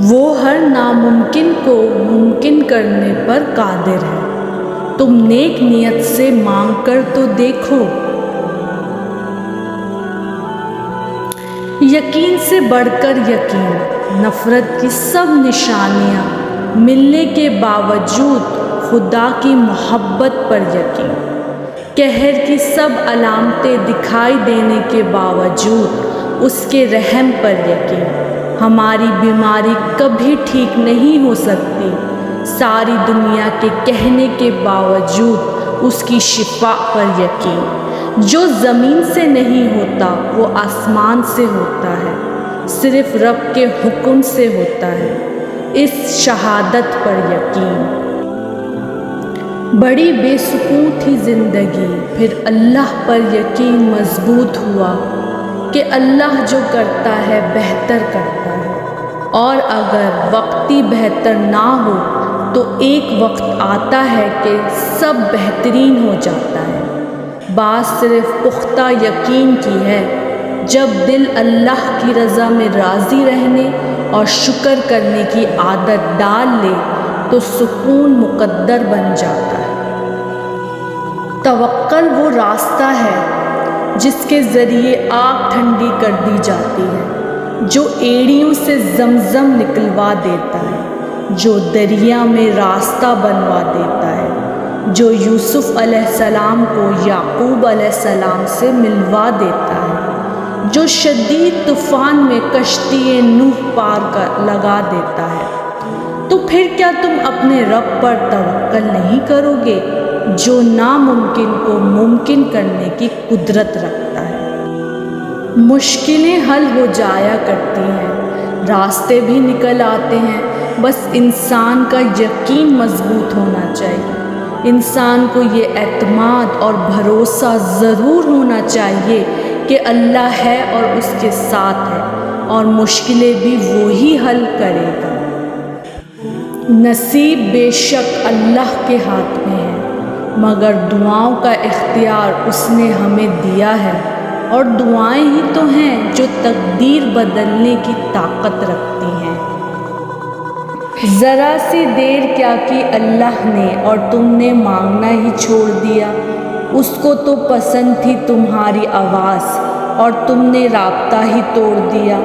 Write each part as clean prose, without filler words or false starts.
وہ ہر ناممکن کو ممکن کرنے پر قادر ہے۔ تم نیک نیت سے مانگ کر تو دیکھو۔ یقین سے بڑھ کر یقین، نفرت کی سب نشانیاں ملنے کے باوجود خدا کی محبت پر یقین، قہر کی سب علامتیں دکھائی دینے کے باوجود اس کے رحم پر یقین۔ ہماری بیماری کبھی ٹھیک نہیں ہو سکتی، ساری دنیا کے کہنے کے باوجود اس کی شفا پر یقین۔ جو زمین سے نہیں ہوتا وہ آسمان سے ہوتا ہے، صرف رب کے حکم سے ہوتا ہے، اس شہادت پر یقین۔ بڑی بے سکون تھی زندگی، پھر اللہ پر یقین مضبوط ہوا کہ اللہ جو کرتا ہے بہتر کرتا ہے، اور اگر وقتی بہتر نہ ہو تو ایک وقت آتا ہے کہ سب بہترین ہو جاتا ہے۔ بات صرف پختہ یقین کی ہے، جب دل اللہ کی رضا میں راضی رہنے اور شکر کرنے کی عادت ڈال لے تو سکون مقدر بن جاتا ہے۔ توکل وہ راستہ ہے جس کے ذریعے آگ ٹھنڈی کر دی جاتی ہے، جو ایڑیوں سے زمزم نکلوا دیتا ہے، جو دریا میں راستہ بنوا دیتا ہے، جو یوسف علیہ السلام کو یعقوب علیہ السلام سے ملوا دیتا ہے، جو شدید طوفان میں کشتی نوح پار لگا دیتا ہے۔ تو پھر کیا تم اپنے رب پر توکل نہیں کرو گے جو ناممکن کو ممکن کرنے کی قدرت رکھتا ہے؟ مشکلیں حل ہو جایا کرتی ہیں، راستے بھی نکل آتے ہیں، بس انسان کا یقین مضبوط ہونا چاہیے۔ انسان کو یہ اعتماد اور بھروسہ ضرور ہونا چاہیے کہ اللہ ہے اور اس کے ساتھ ہے، اور مشکلیں بھی وہی حل کرے گا۔ نصیب بے شک اللہ کے ہاتھ میں ہے، مگر دعاؤں کا اختیار اس نے ہمیں دیا ہے، اور دعائیں ہی تو ہیں جو تقدیر بدلنے کی طاقت رکھتی ہیں۔ ذرا سی دیر کیا کی اللہ نے اور تم نے مانگنا ہی چھوڑ دیا۔ اس کو تو پسند تھی تمہاری آواز اور تم نے رابطہ ہی توڑ دیا۔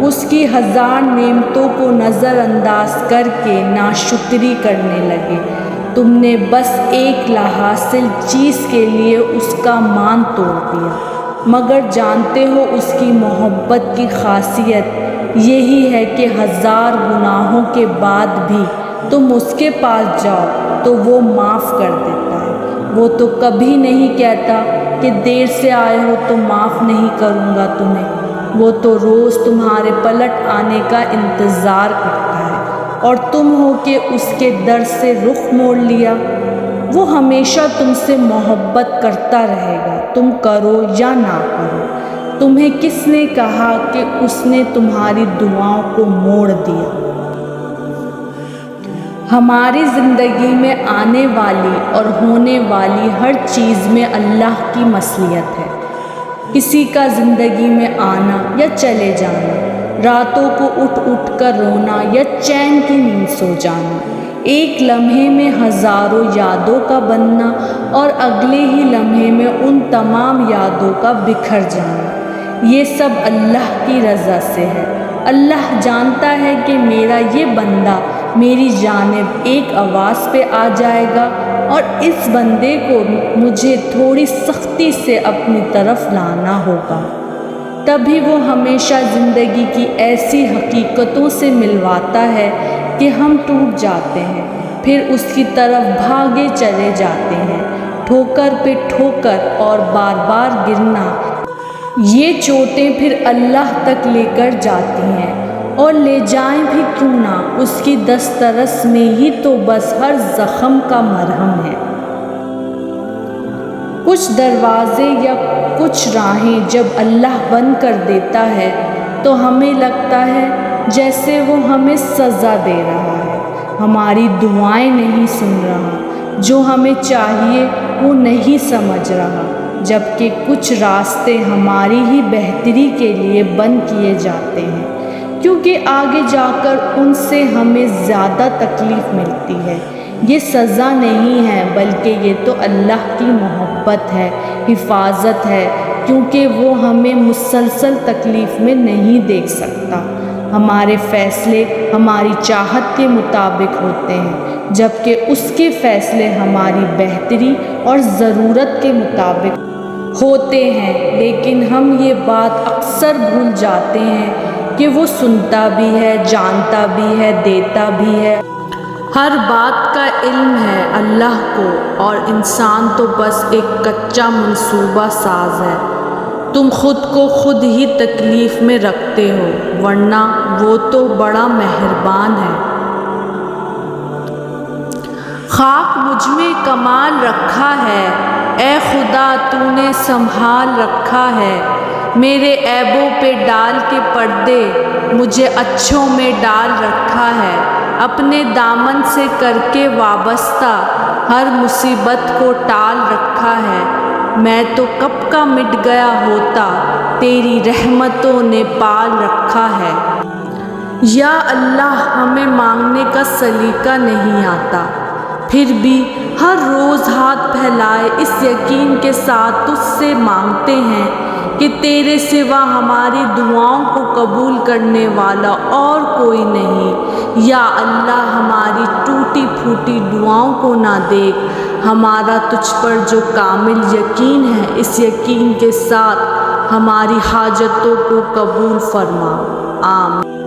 اس کی ہزار نعمتوں کو نظر انداز کر کے ناشکری کرنے لگے۔ تم نے بس ایک لاحاصل چیز کے لیے اس کا مان توڑ دیا، مگر جانتے ہو اس کی محبت کی خاصیت یہی ہے کہ ہزار گناہوں کے بعد بھی تم اس کے پاس جاؤ تو وہ معاف کر دیتا ہے۔ وہ تو کبھی نہیں کہتا کہ دیر سے آئے ہو تو معاف نہیں کروں گا تمہیں۔ وہ تو روز تمہارے پلٹ آنے کا انتظار کرتا ہے، اور تم ہو کہ اس کے در سے رخ موڑ لیا۔ وہ ہمیشہ تم سے محبت کرتا رہے گا، تم کرو یا نہ کرو۔ تمہیں کس نے کہا کہ اس نے تمہاری دعاؤں کو موڑ دیا؟ ہماری زندگی میں آنے والی اور ہونے والی ہر چیز میں اللہ کی مصلحت ہے۔ کسی کا زندگی میں آنا یا چلے جانا، راتوں کو اٹھ اٹھ کر رونا یا چین کی نیند سو جانا، ایک لمحے میں ہزاروں یادوں کا بننا اور اگلے ہی لمحے میں ان تمام یادوں کا بکھر جانا، یہ سب اللہ کی رضا سے ہے۔ اللہ جانتا ہے کہ میرا یہ بندہ میری جانب ایک آواز پہ آ جائے گا، اور اس بندے کو مجھے تھوڑی سختی سے اپنی طرف لانا ہوگا۔ تبھی وہ ہمیشہ زندگی کی ایسی حقیقتوں سے ملواتا ہے کہ ہم ٹوٹ جاتے ہیں، پھر اس کی طرف بھاگے چلے جاتے ہیں، ٹھوکر پہ ٹھوکر اور بار بار گرنا۔ یہ چوٹیں پھر اللہ تک لے کر جاتی ہیں، اور لے جائیں بھی کیوں نہ، اس کی دسترس میں ہی تو بس ہر زخم کا مرہم ہے۔ کچھ دروازے یا کچھ راہیں جب اللہ بند کر دیتا ہے تو ہمیں لگتا ہے جیسے وہ ہمیں سزا دے رہا ہے، ہماری دعائیں نہیں سن رہا، جو ہمیں چاہیے وہ نہیں سمجھ رہا، جبکہ کچھ راستے ہماری ہی بہتری کے لیے بند کیے جاتے ہیں، کیونکہ آگے جا کر ان سے ہمیں زیادہ تکلیف ملتی ہے۔ یہ سزا نہیں ہے بلکہ یہ تو اللہ کی محبت ہے، حفاظت ہے، کیونکہ وہ ہمیں مسلسل تکلیف میں نہیں دیکھ سکتا۔ ہمارے فیصلے ہماری چاہت کے مطابق ہوتے ہیں، جبکہ اس کے فیصلے ہماری بہتری اور ضرورت کے مطابق ہوتے ہیں، لیکن ہم یہ بات اکثر بھول جاتے ہیں کہ وہ سنتا بھی ہے، جانتا بھی ہے، دیتا بھی ہے۔ ہر بات کا علم ہے اللہ کو، اور انسان تو بس ایک کچا منصوبہ ساز ہے۔ تم خود کو خود ہی تکلیف میں رکھتے ہو، ورنہ وہ تو بڑا مہربان ہے۔ خاک مجھ میں کمال رکھا ہے، اے خدا تو نے سنبھال رکھا ہے۔ میرے عیبوں پہ ڈال کے پردے، مجھے اچھوں میں ڈال رکھا ہے۔ اپنے دامن سے کر کے وابستہ، ہر مصیبت کو ٹال رکھا ہے۔ میں تو کب کا مٹ گیا ہوتا، تیری رحمتوں نے پال رکھا ہے۔ یا اللہ، ہمیں مانگنے کا سلیقہ نہیں آتا، پھر بھی ہر روز ہاتھ پھیلائے اس یقین کے ساتھ تجھ سے مانگتے ہیں کہ تیرے سوا ہماری دعاؤں کو قبول کرنے والا اور کوئی نہیں۔ یا اللہ، ہماری ٹوٹی پھوٹی دعاؤں کو نہ دیکھ، ہمارا تجھ پر جو کامل یقین ہے، اس یقین کے ساتھ ہماری حاجتوں کو قبول فرما۔ آمین۔